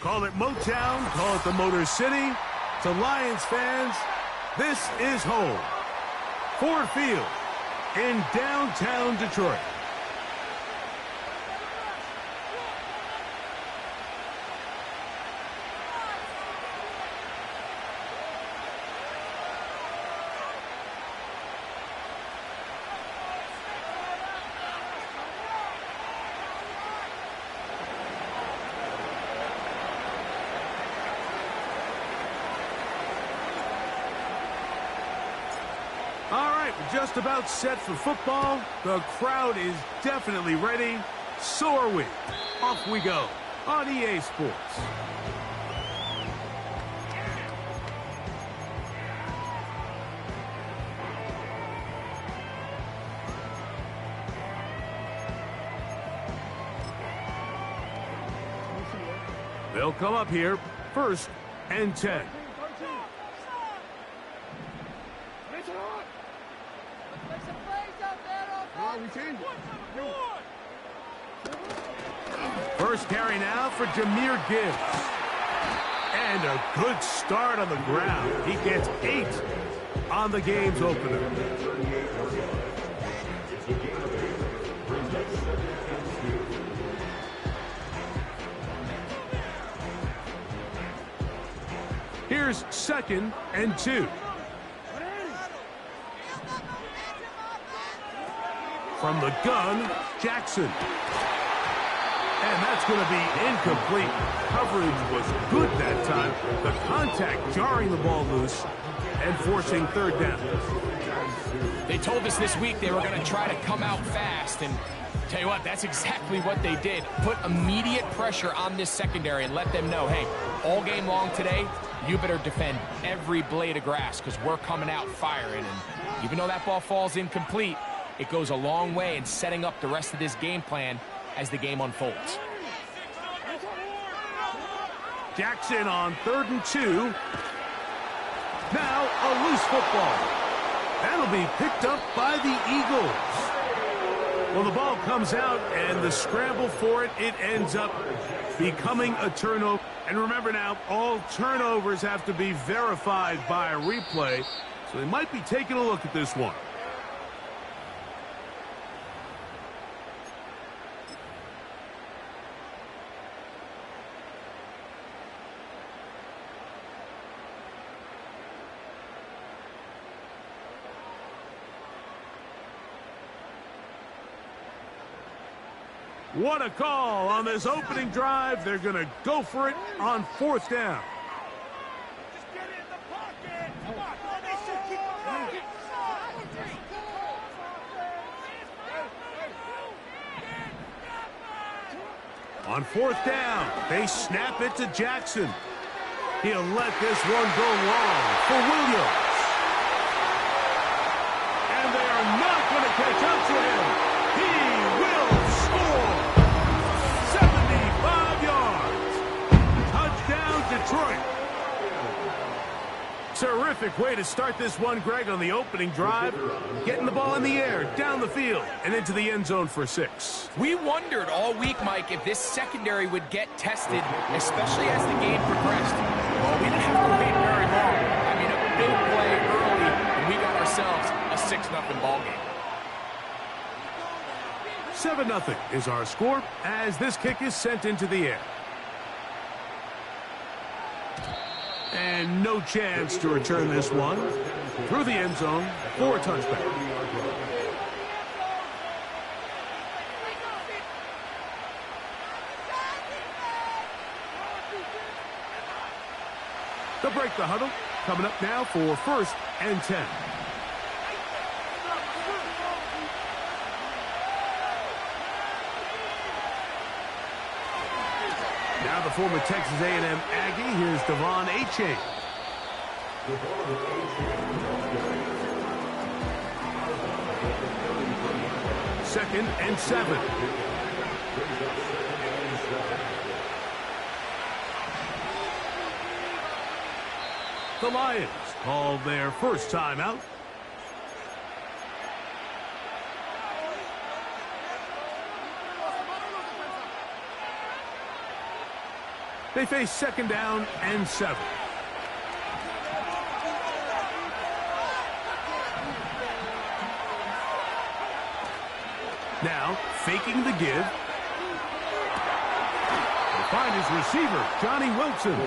Call it Motown, call it the Motor City. To Lions fans, this is home. Ford Field in downtown Detroit. Just about set for football. The crowd is definitely ready. So are we. Off we go on EA Sports. They'll come up here, 1st and 10. First carry now for Jahmyr Gibbs. And a good start on the ground. He gets 8 on the game's opener. Here's 2nd and 2. From the gun, Jackson. And that's going to be incomplete. Coverage was good that time. The contact jarring the ball loose and forcing 3rd down. They told us this week they were going to try to come out fast. And tell you what, that's exactly what they did. Put immediate pressure on this secondary and let them know, hey, all game long today, you better defend every blade of grass because we're coming out firing. And even though that ball falls incomplete, it goes a long way in setting up the rest of this game plan as the game unfolds. Jackson on 3rd and 2. Now a loose football. That'll be picked up by the Eagles. Well, the ball comes out, and the scramble for it, it ends up becoming a turnover. And remember now, all turnovers have to be verified by a replay, so they might be taking a look at this one. What a call on this opening drive. They're going to go for it on 4th down. Just get in the pocket. Come on, they should keep on 4th down, they snap it to Jackson. He'll let this one go long for Williams. And they are not going to catch up to him. He will score. 75 yards. Touchdown, Detroit. Terrific way to start this one, Greg, on the opening drive. Getting the ball in the air, down the field, and into the end zone for 6. We wondered all week, Mike, if this secondary would get tested, especially as the game progressed. Well, we didn't have to wait very long. I mean, a big play early, and we got ourselves a 6-0 ball game. 7-0 is our score as this kick is sent into the air. And no chance to return this one through the end zone for a touchback. They'll break the huddle. Coming up now for 1st and 10. Now the former Texas A&M Aggie. Here's Devon Achane. Second and 7. The Lions called their first timeout. They face 2nd down and 7. Now, faking the give. They find his receiver, Johnny Wilson.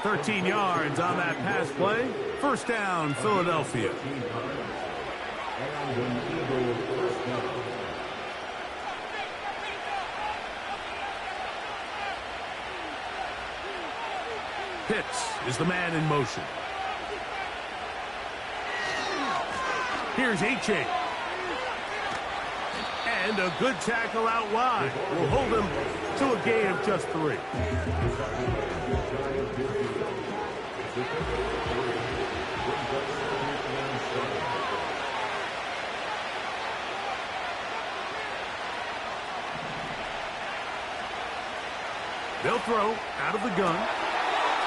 13 yards on that pass play. 1st down, Philadelphia. Pitts is the man in motion. Here's H.A. And a good tackle out wide will hold him to a gain of just 3. They'll throw out of the gun.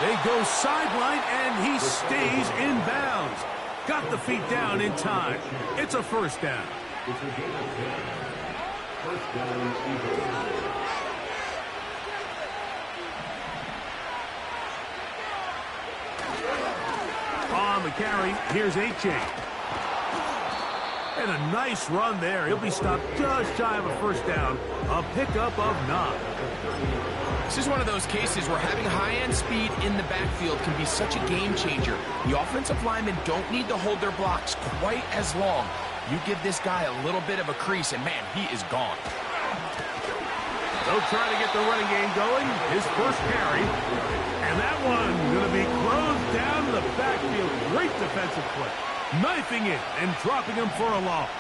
They go sideline, and he stays in bounds. Got the feet down in time. It's a 1st down. On the carry, here's H.A. And a nice run there. He'll be stopped just shy of a 1st down. A pickup of 9. This is one of those cases where having high-end speed in the backfield can be such a game changer. The offensive linemen don't need to hold their blocks quite as long. You give this guy a little bit of a crease, and man, he is gone. They'll try to get the running game going. His 1st carry. And that one going to be closed down to the backfield. Great defensive play. Knifing it and dropping him for a loss.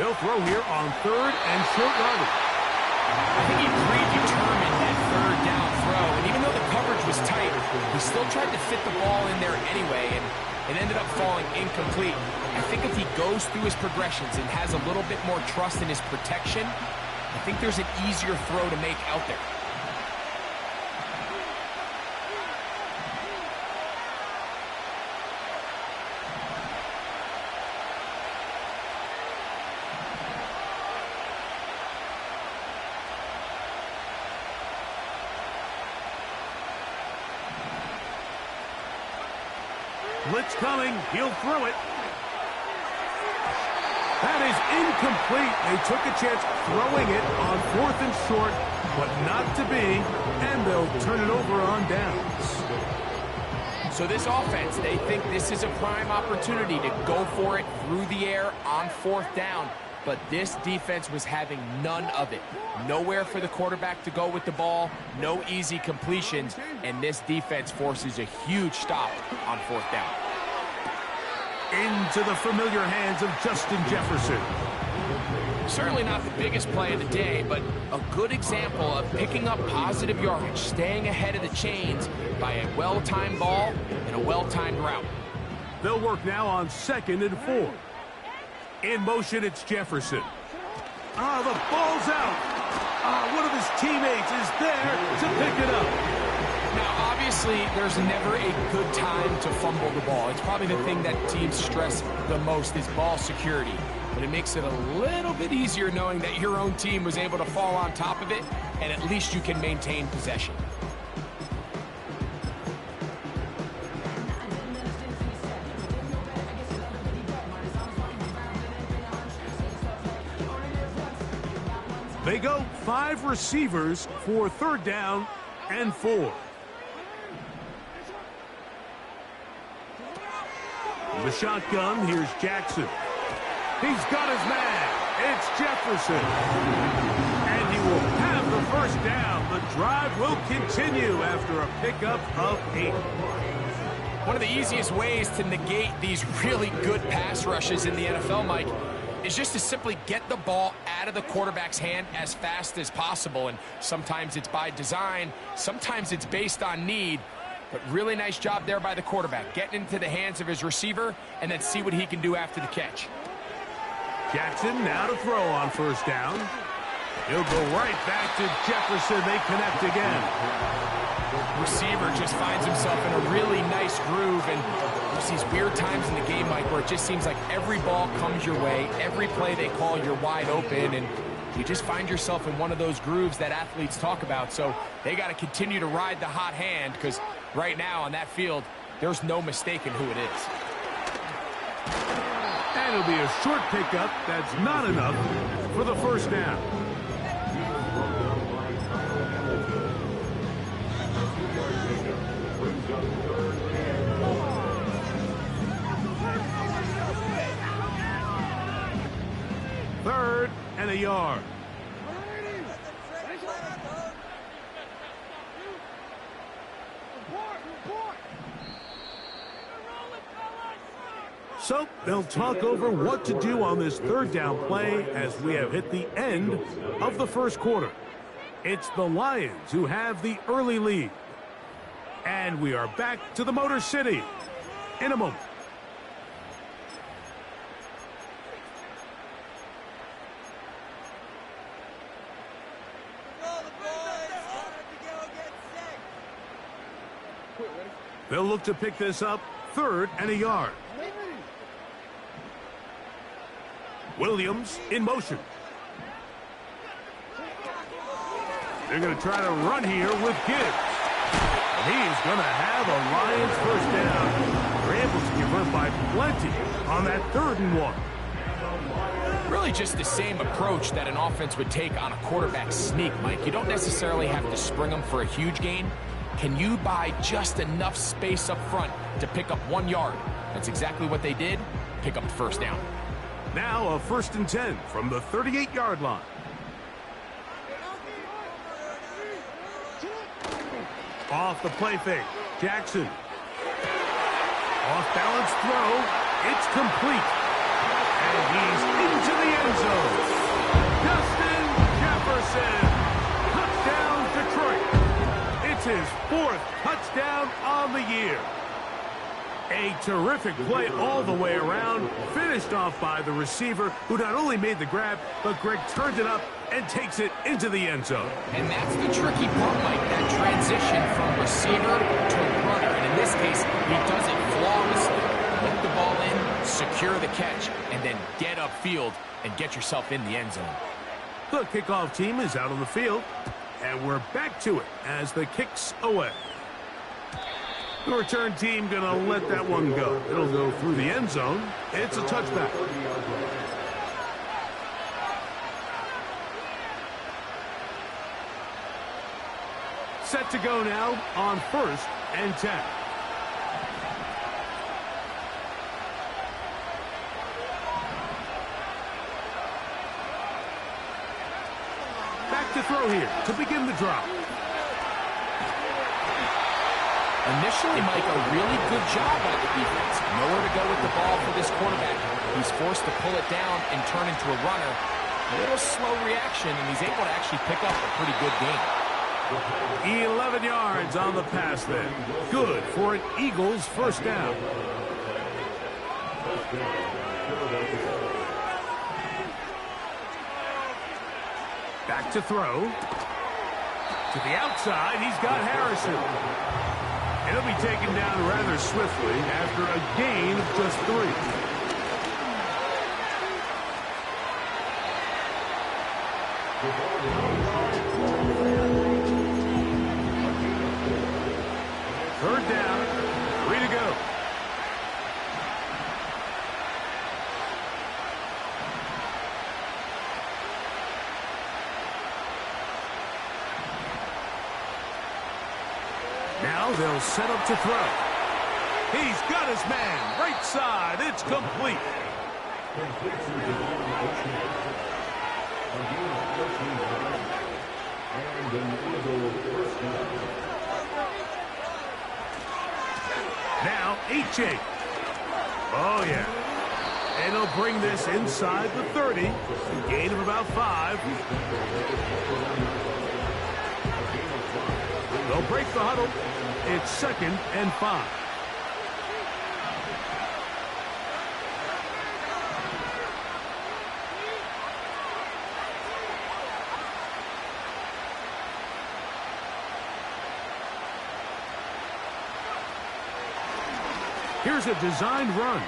They'll throw here on 3rd and short yardage. I think he predetermined that 3rd down throw, and even though the coverage was tight, he still tried to fit the ball in there anyway, and it ended up falling incomplete. I think if he goes through his progressions and has a little bit more trust in his protection, I think there's an easier throw to make out there. Blitz coming. He'll throw it. That is incomplete. They took a chance throwing it on 4th and short, but not to be, and they'll turn it over on downs. So this offense, they think this is a prime opportunity to go for it through the air on 4th down, but this defense was having none of it. Nowhere for the quarterback to go with the ball, no easy completions, and this defense forces a huge stop on 4th down. Into the familiar hands of Justin Jefferson. Certainly not the biggest play of the day, but a good example of picking up positive yardage, staying ahead of the chains by a well-timed ball and a well-timed route. They'll work now on 2nd and 4. In motion, it's Jefferson. The ball's out. One of his teammates is there to pick it up. Now, obviously, there's never a good time to fumble the ball. It's probably the thing that teams stress the most is ball security. But it makes it a little bit easier knowing that your own team was able to fall on top of it, and at least you can maintain possession. They go 5 receivers for 3rd down and 4. The shotgun, here's Jackson. He's got his man. It's Jefferson. And he will have the 1st down. The drive will continue after a pickup of 8. One of the easiest ways to negate these really good pass rushes in the NFL, Mike, is just to simply get the ball out of the quarterback's hand as fast as possible. And sometimes it's by design, sometimes it's based on need. But really nice job there by the quarterback, getting into the hands of his receiver and then see what he can do after the catch. Jackson now to throw on 1st down. He'll go right back to Jefferson. They connect again. receiver just finds himself in a really nice groove, and there's these weird times in the game, Mike, where it just seems like every ball comes your way, every play they call, you're wide open, and you just find yourself in one of those grooves that athletes talk about. So they got to continue to ride the hot hand, because right now on that field, there's no mistaking who it is. And it'll be a short pickup. That's not enough for the first down. Third and a yard. So they'll talk over what to do on this third down play as we have hit the end of the first quarter. It's the Lions who have the early lead. And we are back to the Motor City in a moment. They'll look to pick this up, third and a yard. Williams in motion. They're going to try to run here with Gibbs. And he is going to have a Lions first down. They're able to convert by plenty on that 3rd and 1. Really just the same approach that an offense would take on a quarterback sneak, Mike. You don't necessarily have to spring them for a huge gain. Can you buy just enough space up front to pick up 1 yard? That's exactly what they did. Pick up the first down. Now a 1st and 10 from the 38-yard line. Off the play fake. Jackson. Off-balance throw. It's complete. And he's into the end zone. Justin Jefferson. Touchdown, Detroit. It's his 4th touchdown on the year. A terrific play all the way around, finished off by the receiver, who not only made the grab, but Greg turned it up and takes it into the end zone. And that's the tricky part, Mike, that transition from receiver to runner. And in this case, he does it flawlessly. Put the ball in, secure the catch, and then get upfield and get yourself in the end zone. The kickoff team is out on the field, and we're back to it as the kick's away. The return team going to let that one go. It'll go through the end zone. It's a touchback. Set to go now on 1st and 10. Back to throw here to begin the drive. Initially, Mike, a really good job by the defense. Nowhere to go with the ball for this quarterback. He's forced to pull it down and turn into a runner. A little slow reaction, and he's able to actually pick up a pretty good gain. 11 yards on the pass there. Good for an Eagles first down. Back to throw. To the outside, he's got Harrison. He'll be taken down rather swiftly after a gain of just 3. Third down, 3 to go. Now they'll set up to throw. He's got his man. Right side. It's complete. Now H.A. Oh, yeah. And he'll bring this inside the 30. A gain of about 5. They'll break the huddle. It's 2nd and 5. Here's a designed run.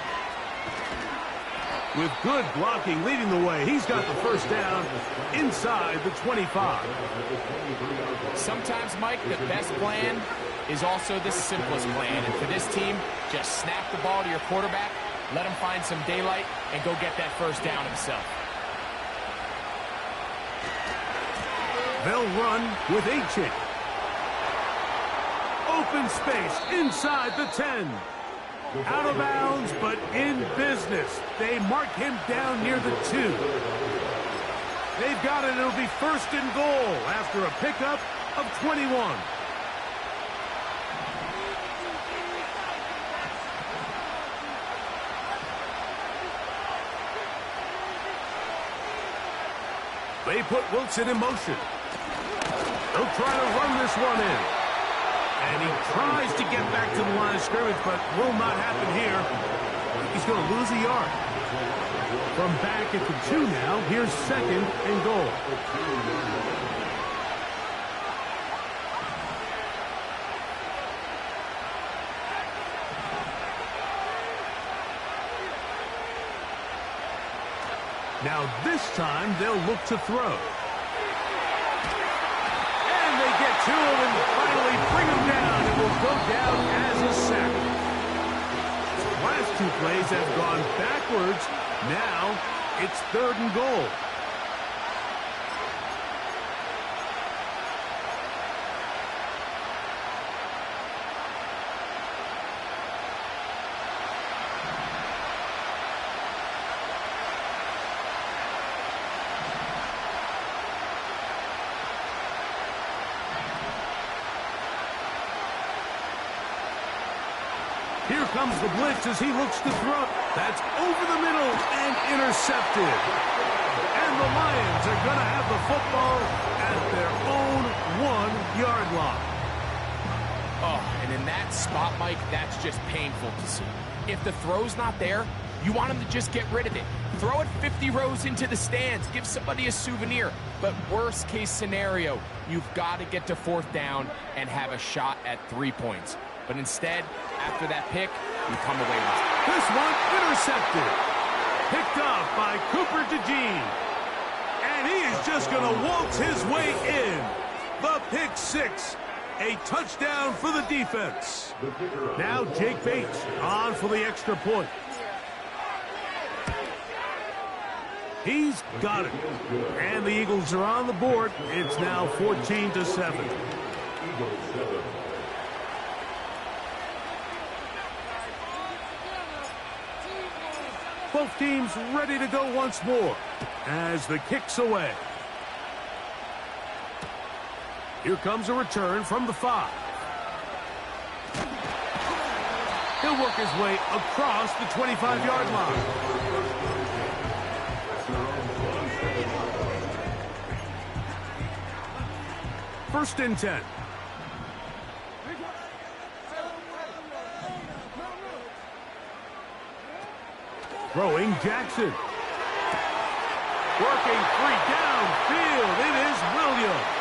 With good blocking leading the way, he's got the first down inside the 25. Sometimes, Mike, the best plan is also the simplest plan. And for this team, just snap the ball to your quarterback, let him find some daylight, and go get that first down himself. They'll run with H. Open space inside the 10. Out of bounds, but in business. They mark him down near the 2. They've got it. It'll be first and goal after a pickup of 21. They put Wilson in motion. They'll try to run this one in. And he tries to get back to the line of scrimmage, but will not happen here. He's going to lose a yard. From back at the 2 now, here's second and goal. Now this time they'll look to throw. Get to him and finally bring him down. It will go down as a sack. Last 2 plays have gone backwards. Now it's third and goal. Here comes the blitz as he looks to throw. That's over the middle and intercepted. And the Lions are going to have the football at their own 1-yard line. Oh, and in that spot, Mike, that's just painful to see. If the throw's not there, you want him to just get rid of it. Throw it 50 rows into the stands. Give somebody a souvenir. But worst case scenario, you've got to get to 4th down and have a shot at 3 points. But instead, after that pick, you come away with it. This one intercepted. Picked off by Cooper DeJean. And he is just going to waltz his way in. The pick 6. A touchdown for the defense. Now Jake Bates on for the extra point. He's got it. And the Eagles are on the board. It's now 14-7. Both teams ready to go once more as the kick's away. Here comes a return from the 5. He'll work his way across the 25-yard line. First and 10. Throwing Jackson. Working free downfield. It is Williams.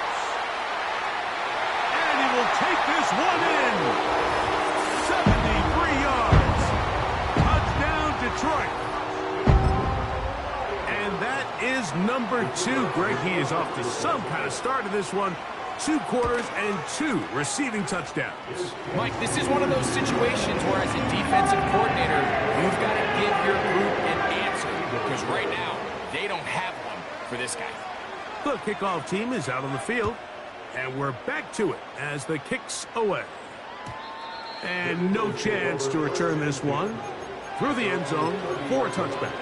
And he will take this one in. 73 yards. Touchdown, Detroit. And that is number 2. Greg, he is off to some kind of start in this one. 2 quarters and 2 receiving touchdowns. Mike, this is one of those situations where as a defensive coordinator, you've got to give your group an answer. Because right now, they don't have one for this guy. The kickoff team is out on the field. And we're back to it as the kick's away. And no chance to return this one through the end zone for a touchback.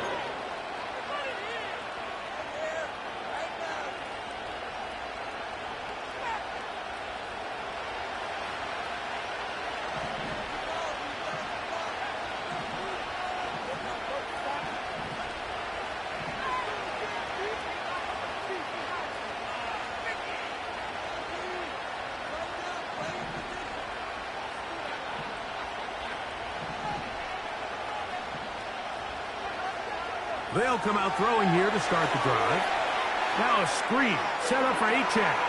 They'll come out throwing here to start the drive. Now a screen set up for Achane.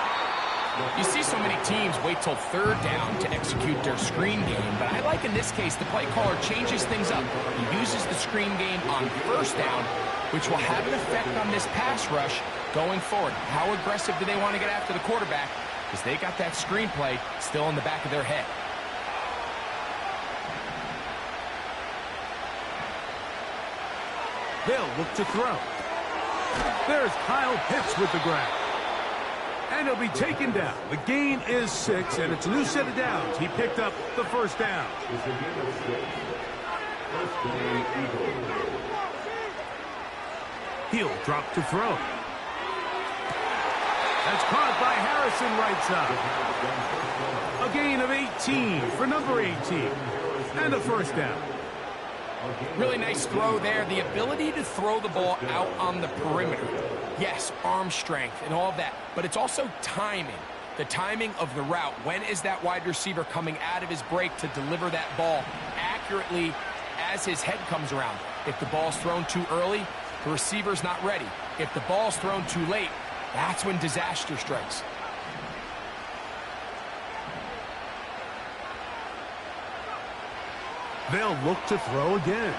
You see so many teams wait till third down to execute their screen game, but I like in this case the play caller changes things up. He uses the screen game on first down, which will have an effect on this pass rush going forward. How aggressive do they want to get after the quarterback? Because they got that screen play still in the back of their head. They'll look to throw. There's Kyle Pitts with the grab. And he'll be taken down. The gain is 6, and it's a new set of downs. He picked up the first down. He'll drop to throw. That's caught by Harrison right side. A gain of 18 for number 18. And a first down. Really nice throw there. The ability to throw the ball out on the perimeter. Yes, arm strength and all of that, but it's also timing. The timing of the route. When is that wide receiver coming out of his break to deliver that ball accurately as his head comes around? If the ball's thrown too early, the receiver's not ready. If the ball's thrown too late, that's when disaster strikes. They'll look to throw again.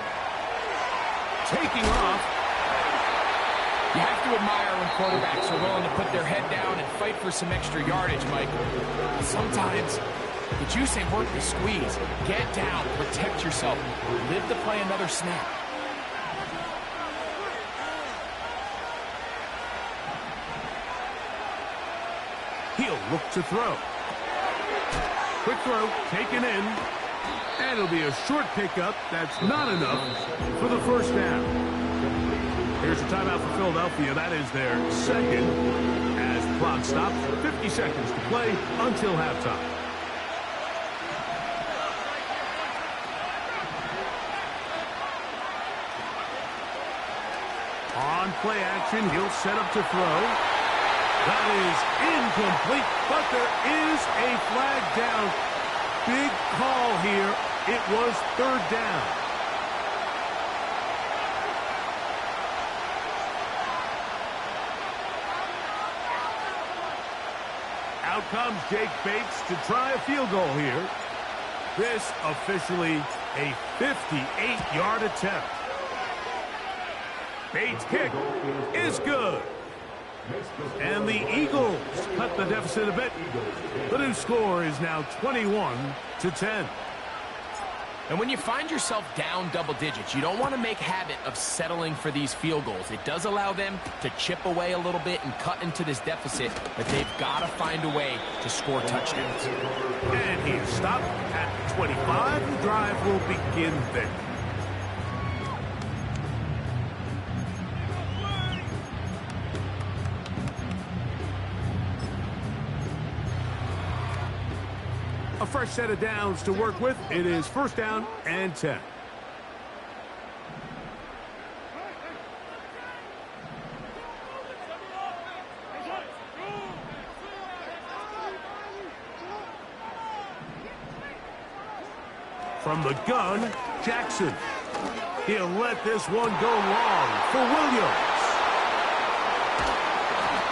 Taking off. You have to admire when quarterbacks are willing to put their head down and fight for some extra yardage, Mike. Sometimes the juice ain't worth the squeeze. Get down, protect yourself, live to play another snap. He'll look to throw. Quick throw, taken in. And it'll be a short pickup. That's not enough for the first down. Here's a timeout for Philadelphia. That is their second as the clock stops. 50 seconds to play until halftime. On play action, he'll set up to throw. That is incomplete, but there is a flag down. Big call here. It was third down. Out comes Jake Bates to try a field goal here. This officially a 58-yard attempt. Bates' kick is good. And the Eagles cut the deficit a bit. The new score is now 21-10. And when you find yourself down double digits, you don't want to make habit of settling for these field goals. It does allow them to chip away a little bit and cut into this deficit, but they've got to find a way to score touchdowns. And he is stopped at 25. The drive will begin then. A fresh set of downs to work with. It is first down and 10. From the gun, Jackson. He'll let this one go long for Williams.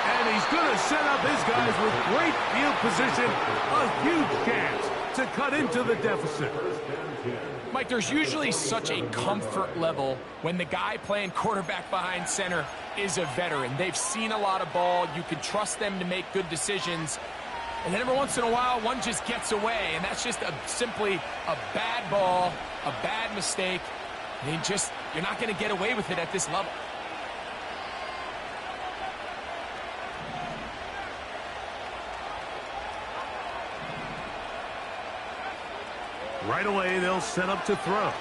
And he's going to set up his guys with great field position. A huge chance to cut into the deficit. Mike, there's usually such a comfort level when the guy playing quarterback behind center is a veteran. They've seen a lot of ball. You can trust them to make good decisions. And then every once in a while, one just gets away. And that's just simply a bad ball, a bad mistake. And you're not going to get away with it at this level. Right away, they'll set up to throw.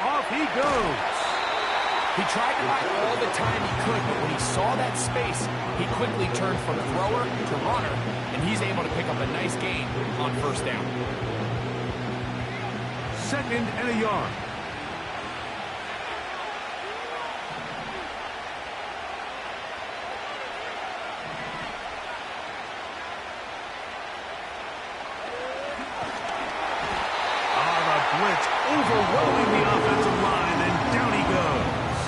Off he goes. He tried to buy all the time he could, but when he saw that space, he quickly turned from thrower to runner, and he's able to pick up a nice gain on first down. Second and a yard. Blitz overwhelming the offensive line, and down he goes.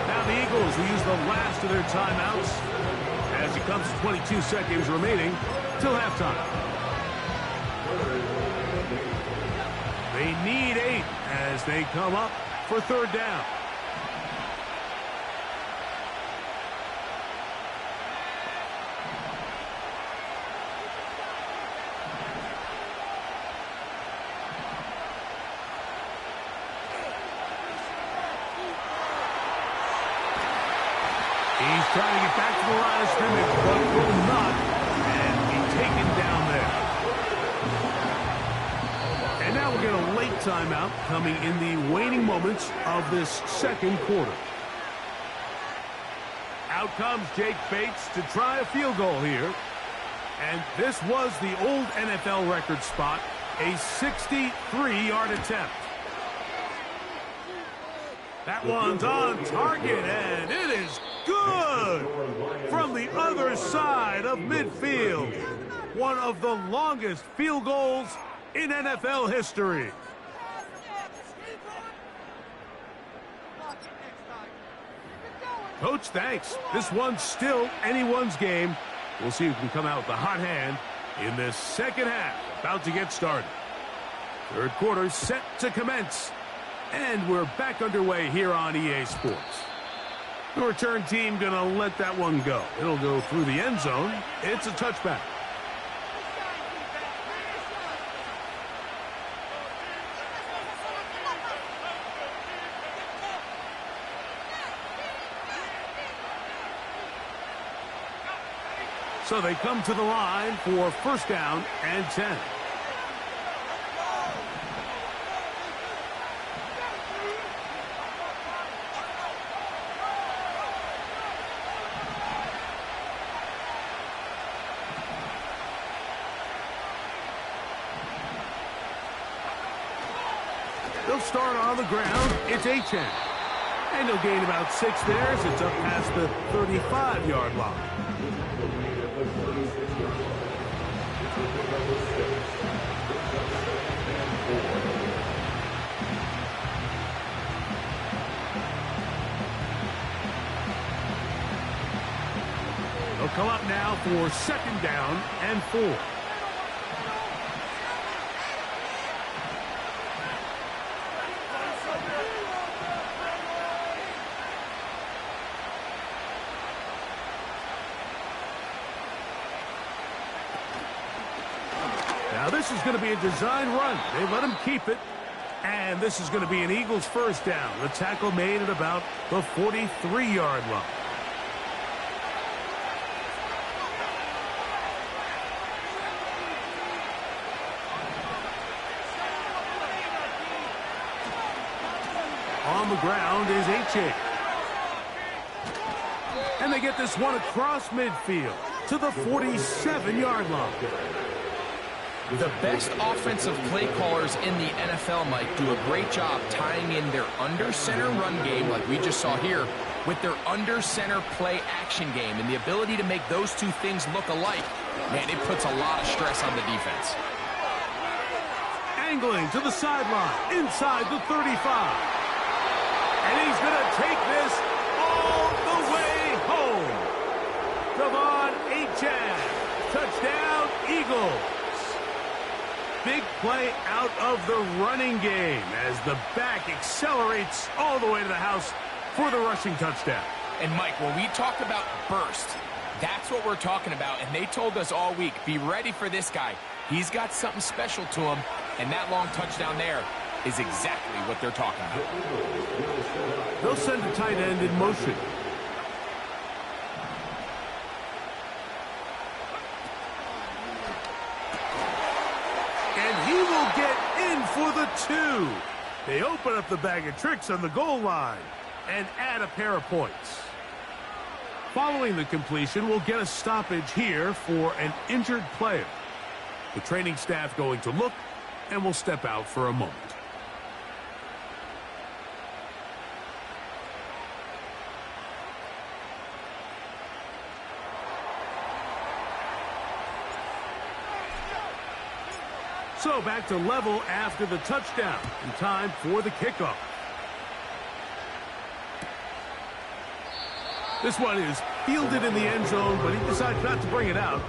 Now the Eagles will use the last of their timeouts. as it comes to 22 seconds remaining till halftime. They need 8 as they come up for third down. He's trying to get back to the line of scrimmage, but will not, and be taken down there. And now we'll get a late timeout coming in the waning moments of this second quarter. Out comes Jake Bates to try a field goal here. And this was the old NFL record spot, a 63-yard attempt. That one's on target, and it is good from the other side of midfield. One of the longest field goals in NFL history. Coach, thanks. This one's still anyone's game. We'll see who can come out with the hot hand in this second half. About to get started. Third quarter set to commence. And we're back underway here on EA Sports. The return team going to let that one go. It'll go through the end zone. It's a touchback. So they come to the line for first down and 10. They'll start on the ground. It's Achane. And he'll gain about 6 there as it's up past the 35-yard line. They'll come up now for second down and 4. Now this is going to be a design run. They let him keep it. And this is going to be an Eagles first down. The tackle made at about the 43-yard line. On the ground is Achane. And they get this one across midfield to the 47-yard line. The best offensive play callers in the NFL, Mike, do a great job tying in their under-center run game, like we just saw here, with their under-center play action game. And the ability to make those two things look alike, man, it puts a lot of stress on the defense. Angling to the sideline, inside the 35. And he's going to take this all the way home. Devon Achane. Touchdown, Eagles. Big play out of the running game as the back accelerates all the way to the house for the rushing touchdown. And, Mike, when we talk about burst, that's what we're talking about. And they told us all week, be ready for this guy. He's got something special to him, and that long touchdown there is exactly what they're talking about. They'll send the tight end in motion. And he will get in for the 2. They open up the bag of tricks on the goal line and add a pair of points. Following the completion, we'll get a stoppage here for an injured player. The training staff going to look, and we'll step out for a moment. So back to level after the touchdown. In time for the kickoff. This one is fielded in the end zone, but he decides not to bring it out.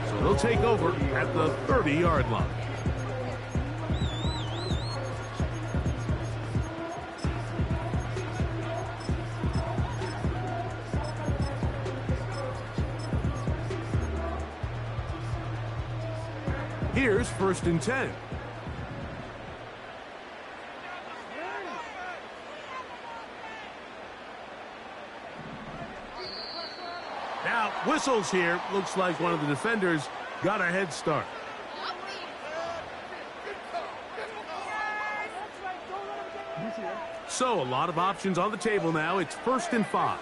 So they'll take over at the 30-yard line. Here's 1st and 10. Now, whistles here. Looks like one of the defenders got a head start. So, a lot of options on the table now. It's 1st and 5.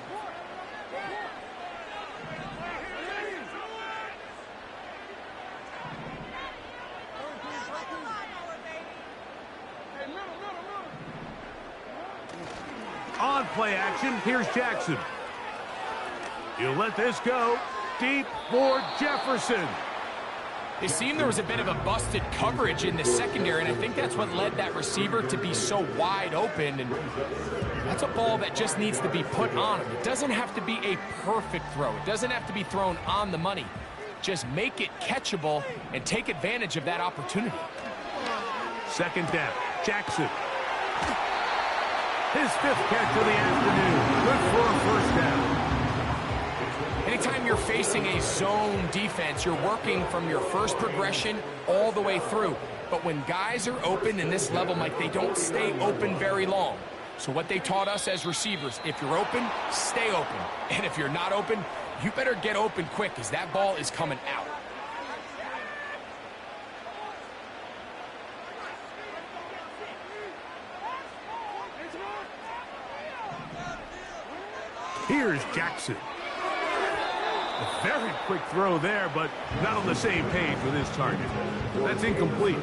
On play action, here's Jackson. He'll let this go deep for Jefferson. It seemed there was a bit of a busted coverage in the secondary, and I think that's what led that receiver to be so wide open. And that's a ball that just needs to be put on him. It doesn't have to be a perfect throw. It doesn't have to be thrown on the money. Just make it catchable and take advantage of that opportunity. 2nd down, Jackson. His 5th catch of the afternoon. Good for a 1st down. Anytime you're facing a zone defense, you're working from your first progression all the way through. But when guys are open in this level, Mike, they don't stay open very long. So what they taught us as receivers, if you're open, stay open. And if you're not open, you better get open quick, because that ball is coming out. Here's Jackson. A very quick throw there, but not on the same page with his target. That's incomplete.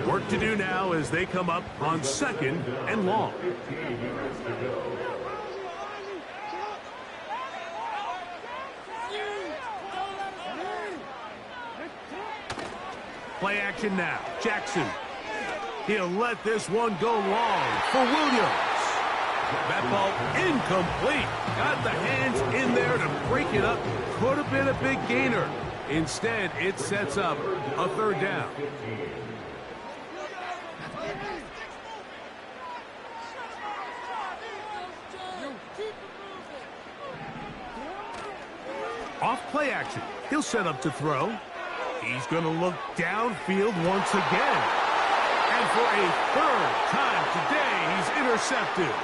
Work to do now as they come up on 2nd and long. Play action now. Jackson. He'll let this one go long for Williams. That ball incomplete. Got the hands in there to break it up. Could have been a big gainer. Instead, it sets up a 3rd down. Off play action. He'll set up to throw. He's going to look downfield once again. And for a 3rd time today, he's intercepted.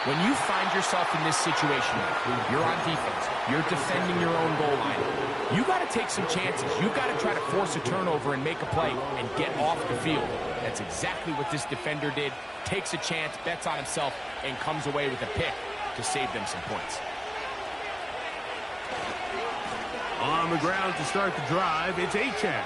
When you find yourself in this situation, you're on defense, you're defending your own goal line, you got to take some chances. You got to try to force a turnover and make a play and get off the field. That's exactly what this defender did. Takes a chance, bets on himself, and comes away with a pick to save them some points. On the ground to start the drive, it's Achane.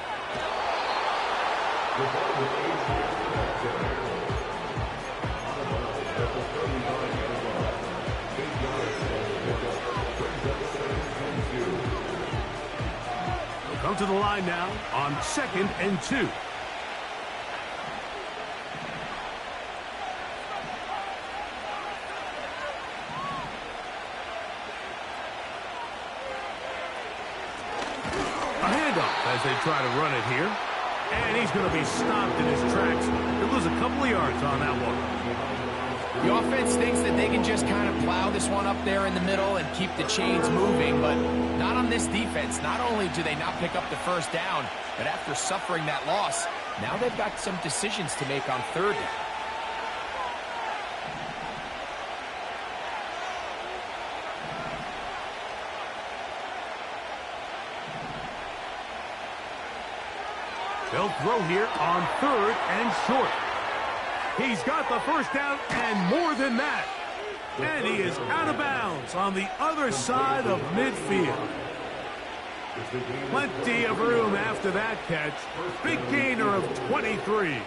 Come to the line now on 2nd and 2. A handoff as they try to run it here. And he's going to be stopped in his tracks. He'll lose a couple of yards on that one. The offense thinks that they can just kind of plow this one up there in the middle and keep the chains moving, but not on this defense. Not only do they not pick up the 1st down, but after suffering that loss, now they've got some decisions to make on 3rd down. They'll throw here on 3rd and short. He's got the 1st down and more than that. And he is out of bounds on the other side of midfield. Plenty of room after that catch. Big gainer of 23.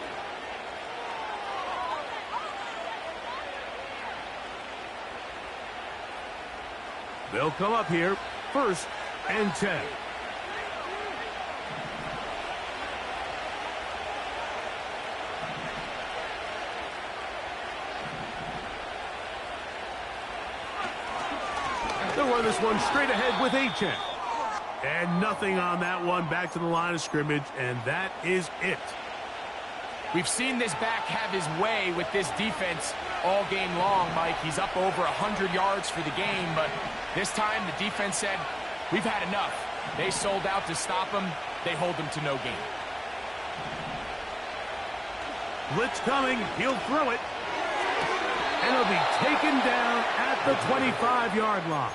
They'll come up here 1st and 10. He'll run this one straight ahead with Achan. And nothing on that one. Back to the line of scrimmage, and that is it. We've seen this back have his way with this defense all game long, Mike. He's up over 100 yards for the game, but this time the defense said, we've had enough. They sold out to stop him. They hold him to no gain. Blitz coming. He'll throw it. And he'll be taken down at the 25-yard line.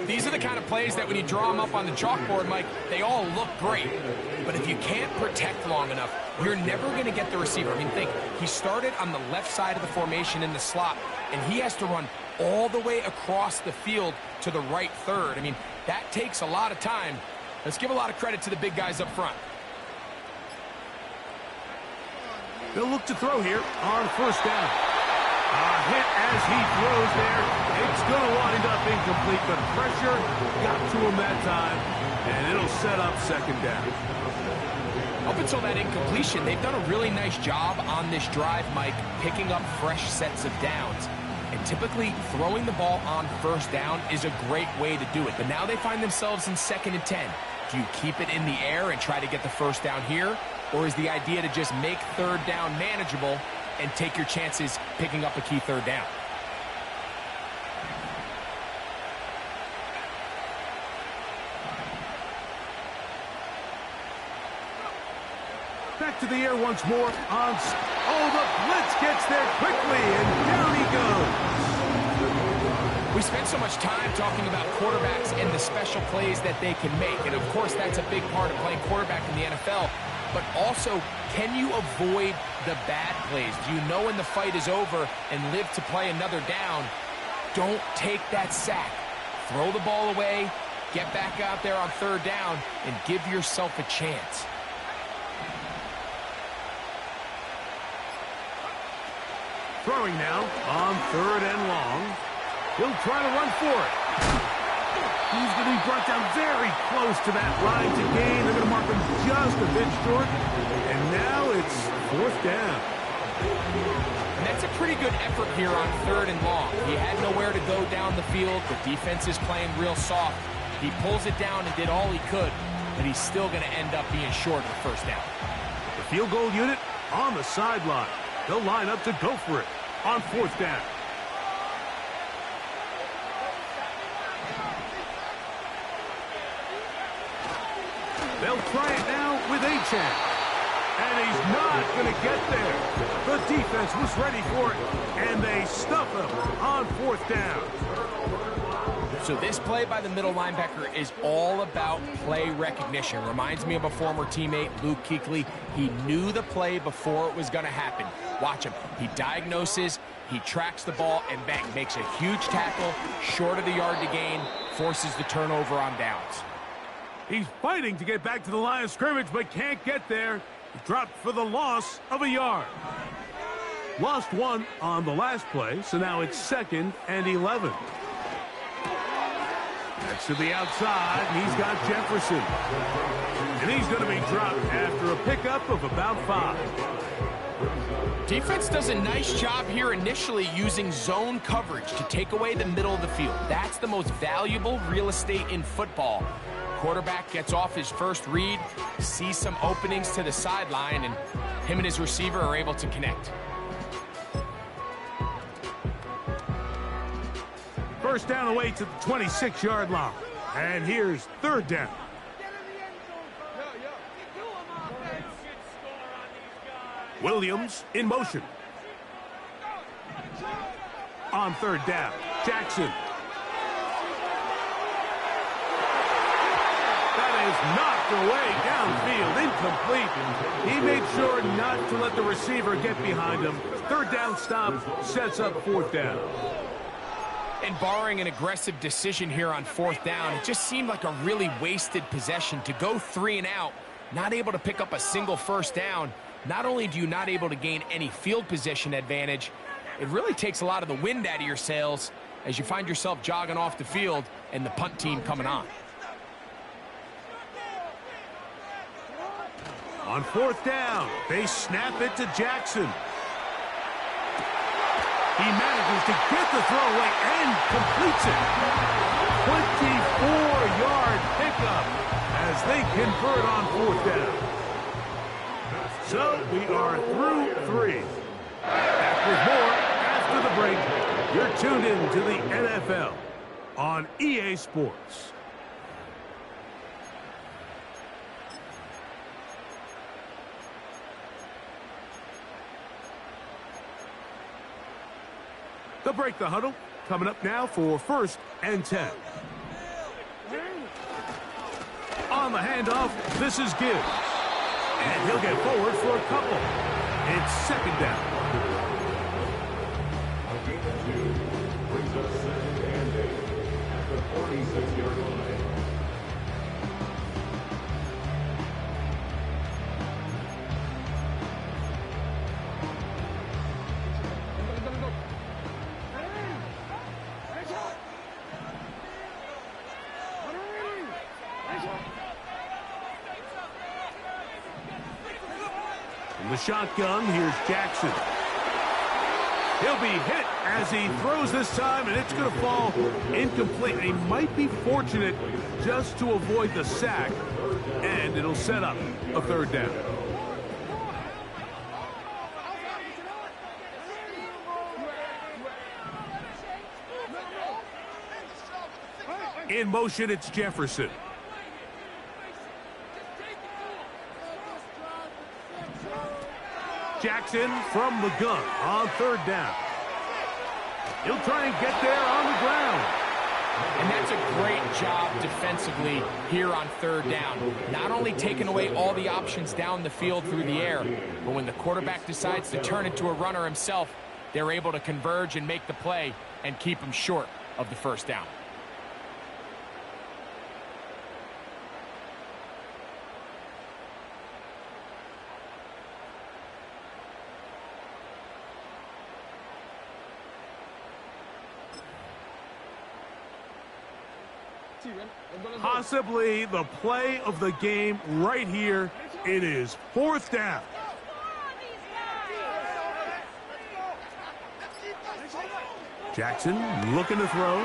These are the kind of plays that when you draw them up on the chalkboard, Mike, they all look great. But if you can't protect long enough, you're never going to get the receiver. I mean, think, he started on the left side of the formation in the slot, and he has to run all the way across the field to the right third. I mean, that takes a lot of time. Let's give a lot of credit to the big guys up front. They'll look to throw here on first down. A hit as he throws there. It's going to wind up incomplete, but pressure got to him that time, and it'll set up second down. Up until that incompletion, they've done a really nice job on this drive, Mike, picking up fresh sets of downs. And typically, throwing the ball on first down is a great way to do it. But now they find themselves in 2nd and 10. Do you keep it in the air and try to get the first down here? Or is the idea to just make third down manageable and take your chances picking up a key third down? Back to the air once more. Oh, the blitz gets there quickly, and down he goes. We spent so much time talking about quarterbacks and the special plays that they can make. And, of course, that's a big part of playing quarterback in the NFL. But also, can you avoid the bad plays? Do you know when the fight is over and live to play another down? Don't take that sack. Throw the ball away, get back out there on third down, and give yourself a chance. Throwing now on 3rd and long. He'll try to run for it. He's going to be brought down very close to that line to gain. They're going to mark him just a bit short. And now it's 4th down. And that's a pretty good effort here on 3rd and long. He had nowhere to go down the field. The defense is playing real soft. He pulls it down and did all he could, but he's still going to end up being short of the first down. The field goal unit on the sideline. They'll line up to go for it on 4th down. They'll try it now with Achan. And he's not going to get there. The defense was ready for it, and they stuff him on 4th down. So this play by the middle linebacker is all about play recognition. Reminds me of a former teammate, Luke Kuechly. He knew the play before it was going to happen. Watch him. He diagnoses, he tracks the ball, and bang, makes a huge tackle, short of the yard to gain, forces the turnover on downs. He's fighting to get back to the line of scrimmage, but can't get there. He dropped for the loss of a yard. Lost 1 on the last play, so now it's 2nd and 11. That's to the outside, and he's got Jefferson. And he's going to be dropped after a pickup of about 5. Defense does a nice job here initially using zone coverage to take away the middle of the field. That's the most valuable real estate in football. Quarterback gets off his first read, sees some openings to the sideline, and him and his receiver are able to connect. First down away to the 26-yard line. And here's 3rd down. Williams in motion. On 3rd down, Jackson. That is knocked away downfield, incomplete. He made sure not to let the receiver get behind him. 3rd down stop sets up 4th down. And barring an aggressive decision here on 4th down, it just seemed like a really wasted possession. To go 3 and out, not able to pick up a single first down. Not only do you not able to gain any field position advantage, it really takes a lot of the wind out of your sails as you find yourself jogging off the field and the punt team coming on. On 4th down, they snap it to Jackson. He manages to get the throw away and completes it. 24-yard pickup as they convert on 4th down. So we are through 3. Back with more after the break. You're tuned in to the NFL on EA Sports. They'll break the huddle. Coming up now for 1st and 10. On the handoff, this is Gibbs. And he'll get forward for a couple. It's 2nd down. A gain of 2 brings us 2nd and 8 at the 46-yard line. From the shotgun, here's Jackson. He'll be hit as he throws this time, and it's going to fall incomplete. He might be fortunate just to avoid the sack, and it'll set up a 3rd down. In motion, it's Jefferson. Jackson from the gun on 3rd down. He'll try and get there on the ground. And that's a great job defensively here on 3rd down. Not only taking away all the options down the field through the air, but when the quarterback decides to turn into a runner himself, they're able to converge and make the play and keep him short of the 1st down. Possibly the play of the game right here. It is 4th down. Jackson looking to throw.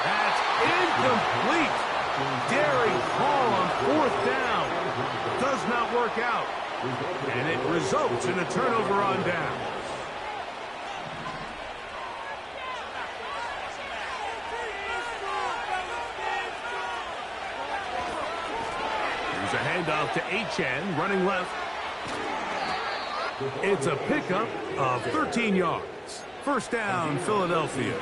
That's incomplete. Daring call on 4th down. Does not work out. And it results in a turnover on down. Here's a handoff to Achane, running left. It's a pickup of 13 yards. 1st down, Philadelphia.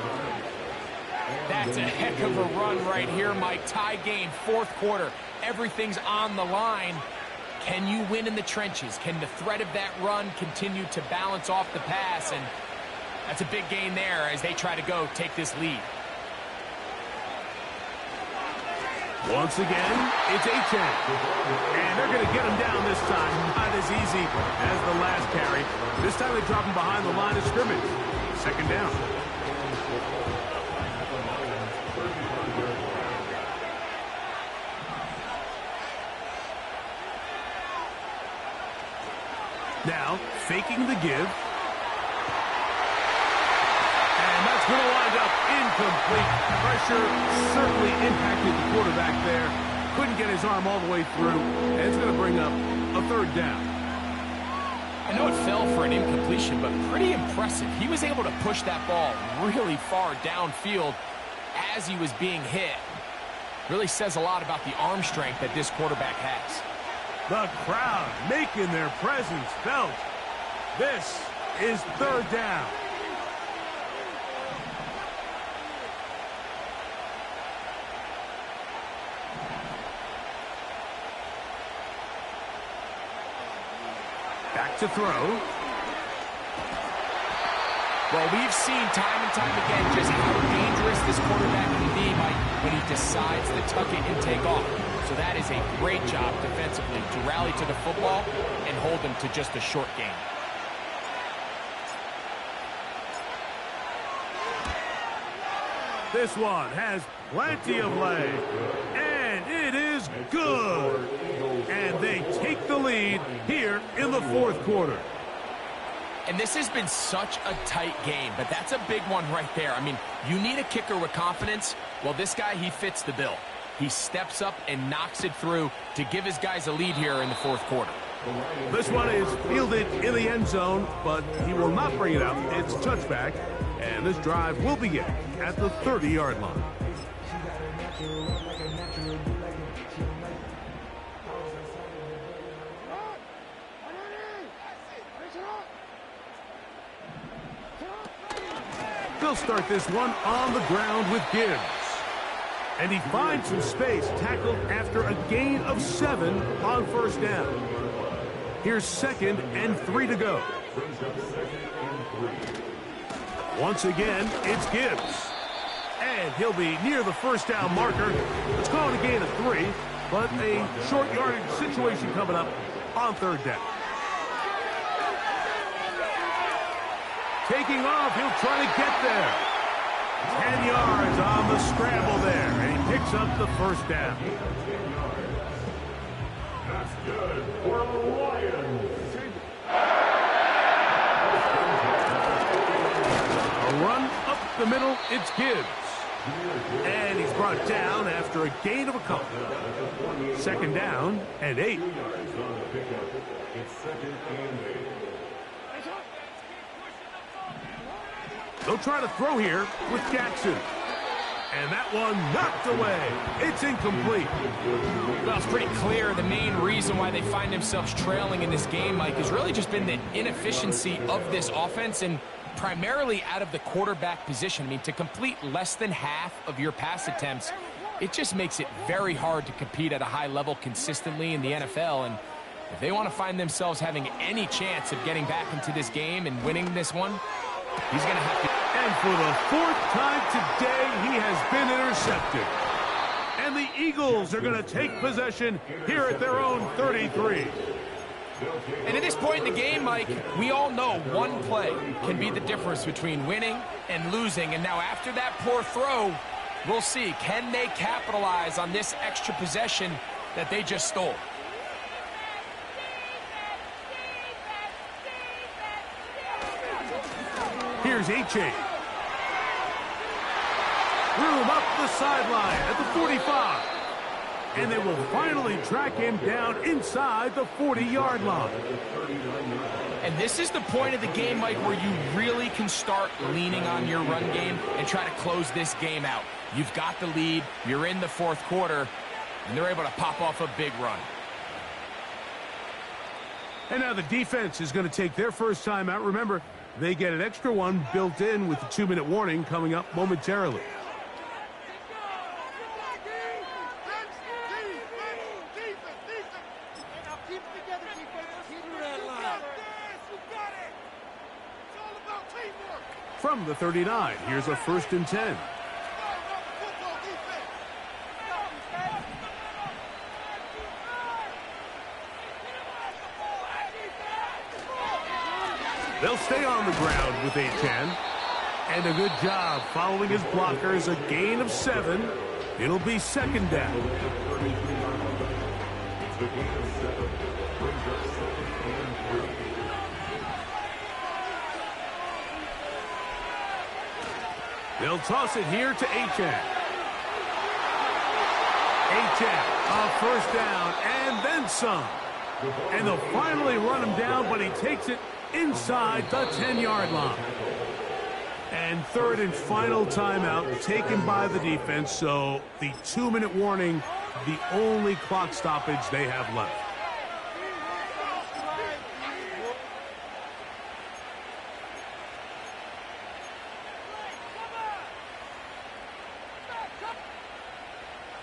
That's a heck of a run right here, Mike. Tie game, 4th quarter. Everything's on the line. Can you win in the trenches? Can the threat of that run continue to balance off the pass? And that's a big gain there as they try to go take this lead. Once again, it's Achane. And they're going to get him down this time. Not as easy as the last carry. This time they drop him behind the line of scrimmage. 2nd down. Now, faking the give. And that's going to wind up incomplete. Pressure certainly impacted the quarterback there. Couldn't get his arm all the way through. And it's going to bring up a 3rd down. I know it fell for an incompletion, but pretty impressive. He was able to push that ball really far downfield as he was being hit. Really says a lot about the arm strength that this quarterback has. The crowd making their presence felt. This is 3rd down. Back to throw. Well, we've seen time and time again just how dangerous this quarterback can be, Mike, when he decides to tuck it and take off. So that is a great job defensively to rally to the football and hold them to just a short game. This one has plenty of leg, and it is good. And they take the lead here in the 4th quarter. And this has been such a tight game, but that's a big one right there. I mean, you need a kicker with confidence. Well, this guy, he fits the bill. He steps up and knocks it through to give his guys a lead here in the fourth quarter. This one is fielded in the end zone, but he will not bring it up. It's a touchback, and this drive will begin at the 30-yard line. They'll start this one on the ground with Gibbs. And he finds some space, tackled after a gain of 7 on first down. Here's 2nd and 3 to go. Once again, it's Gibbs. And he'll be near the first down marker. Let's call it a gain of 3, but a short yardage situation coming up on 3rd down. Taking off, he'll try to get there. 10 yards on the scramble there, and he picks up the first down. That's good for the Lions. A run up the middle, it's Gibbs. And he's brought down after a gain of a couple. 2nd down and 8. It's 2nd and 8. They'll try to throw here with Jackson. And that one knocked away. It's incomplete. Well, it's pretty clear the main reason why they find themselves trailing in this game, Mike, has really just been the inefficiency of this offense and primarily out of the quarterback position. I mean, to complete less than half of your pass attempts, it just makes it very hard to compete at a high level consistently in the NFL. And if they want to find themselves having any chance of getting back into this game and winning this one, he's going to have to. And for the 4th time today, he has been intercepted. And the Eagles are going to take possession here at their own 33. And at this point in the game, Mike, we all know one play can be the difference between winning and losing. And now after that poor throw, we'll see, can they capitalize on this extra possession that they just stole? Here's H.A. Room up the sideline at the 45. And they will finally track him down inside the 40-yard line. And this is the point of the game, Mike, where you really can start leaning on your run game and try to close this game out. You've got the lead, you're in the 4th quarter, and they're able to pop off a big run. And now the defense is going to take their first time out. Remember, they get an extra one built in with the 2-minute warning coming up momentarily. From the 39, here's a 1st and 10. They'll stay on the ground with 8-10. And a good job following his blockers. A gain of 7. It'll be 2nd down. They'll toss it here to H.N. H.N. a 1st down and then some. And they'll finally run him down, but he takes it inside the 10-yard line. And 3rd and final timeout taken by the defense, so the 2-minute warning, the only clock stoppage they have left.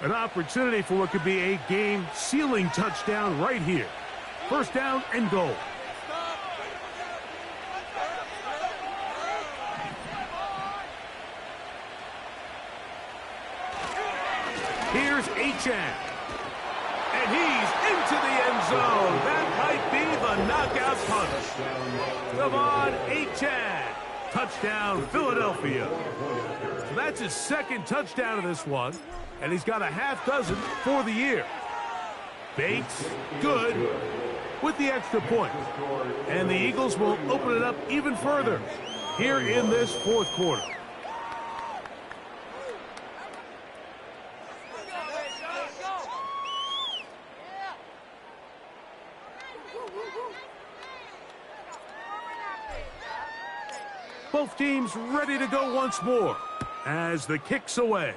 An opportunity for what could be a game-sealing touchdown right here. 1st down and goal. Here's H.N. And he's into the end zone. That might be the knockout punch. Come on, H.N. Touchdown, Philadelphia. So that's his 2nd touchdown of this one. And he's got a half dozen for the year. Bates, good, with the extra point. And the Eagles will open it up even further here in this fourth quarter. Both teams ready to go once more as the kick's away.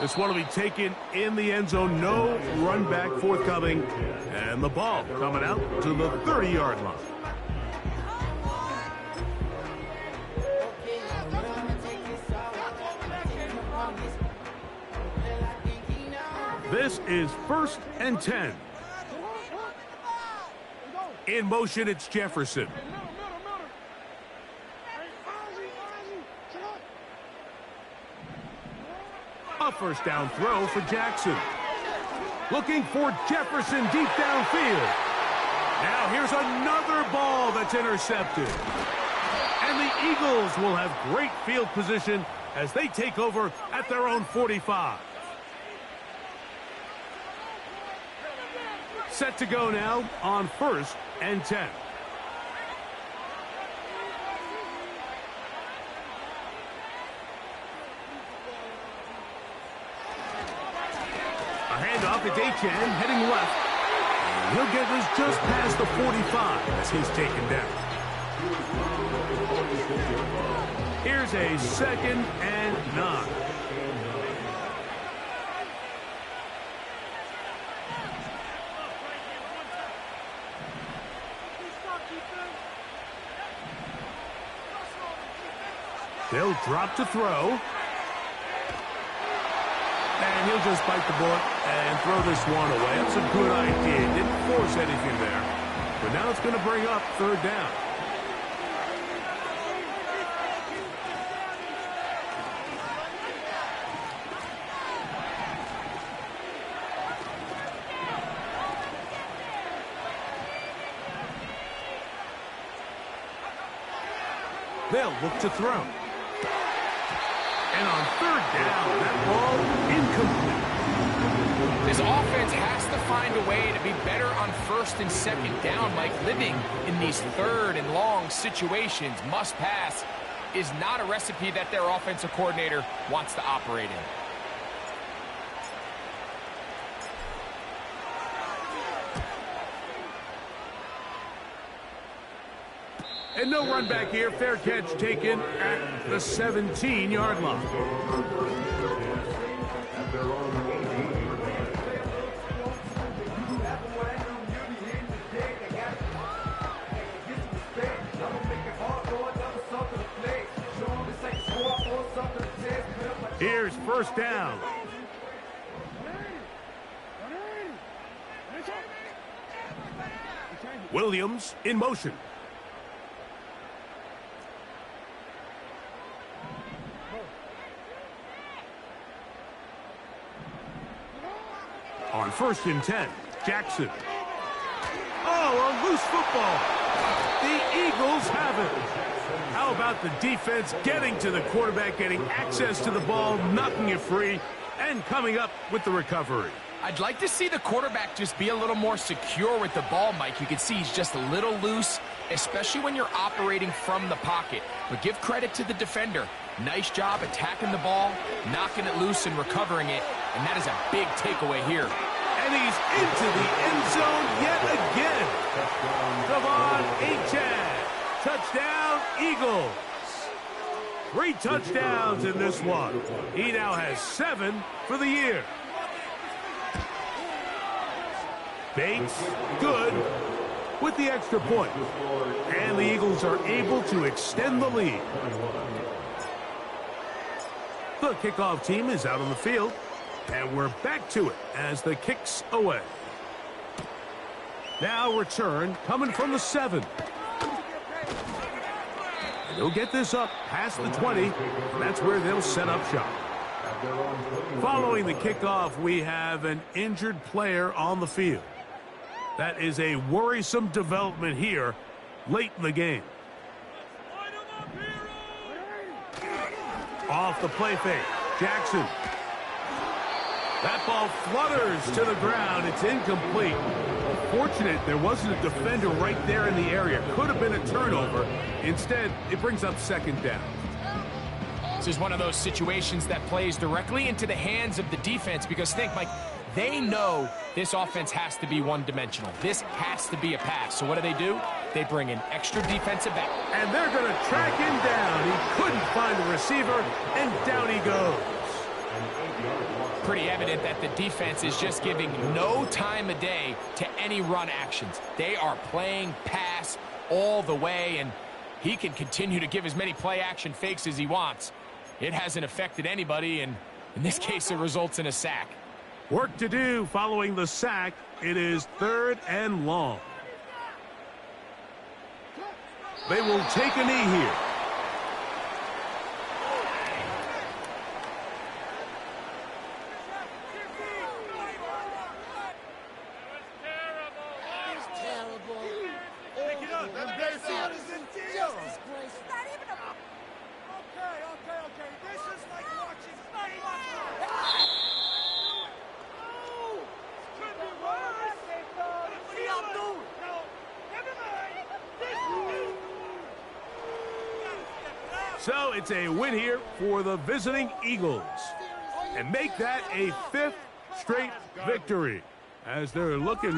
This one will be taken in the end zone. No run back forthcoming. And the ball coming out to the 30-yard line. This is 1st and 10. In motion, it's Jefferson. A first down throw for Jackson. Looking for Jefferson deep downfield. Now here's another ball that's intercepted. And the Eagles will have great field position as they take over at their own 45. Set to go now on 1st and 10. A handoff, it's H.N. heading left. And he'll get this just past the 45 as he's taken down. Here's a 2nd and 9. They'll drop to throw. And he'll just bite the bullet and throw this one away. That's a good idea. Didn't force anything there. But now it's going to bring up 3rd down. They'll look to throw. And on 3rd down, that ball incomplete. This offense has to find a way to be better on 1st and 2nd down, Mike. Living in these 3rd and long situations, must pass, is not a recipe that their offensive coordinator wants to operate in. And no run back here. Fair catch taken at the 17-yard line. Here's 1st down. Williams in motion. On 1st and 10, Jackson. Oh, a loose football. The Eagles have it. How about the defense getting to the quarterback, getting access to the ball, knocking it free, and coming up with the recovery? I'd like to see the quarterback just be a little more secure with the ball, Mike. You can see he's just a little loose, especially when you're operating from the pocket. But give credit to the defender. Nice job attacking the ball, knocking it loose and recovering it. And that is a big takeaway here. And he's into the end zone yet again. Come on, H.N. Touchdown, Eagles. 3 touchdowns in this one. He now has 7 for the year. Bates, good, with the extra point. And the Eagles are able to extend the lead. The kickoff team is out on the field. And we're back to it as the kick's away. Now return coming from the 7. And they'll get this up past the 20. And that's where they'll set up shop. Following the kickoff, we have an injured player on the field. That is a worrisome development here late in the game. Off the play fake, Jackson. That ball flutters to the ground. It's incomplete. Fortunate there wasn't a defender right there in the area. Could have been a turnover. Instead, it brings up second down. This is one of those situations that plays directly into the hands of the defense because think, Mike, they know this offense has to be one-dimensional. This has to be a pass. So what do? They bring in extra defensive back. And they're going to track him down. He couldn't find the receiver, and down he goes. Pretty evident that the defense is just giving no time of day to any run actions. They are playing pass all the way, and he can continue to give as many play-action fakes as he wants. It hasn't affected anybody, and in this case, it results in a sack. Work to do following the sack. It is 3rd and long. They will take a knee here. So it's a win here for the visiting Eagles. And make that a 5th straight victory as they're looking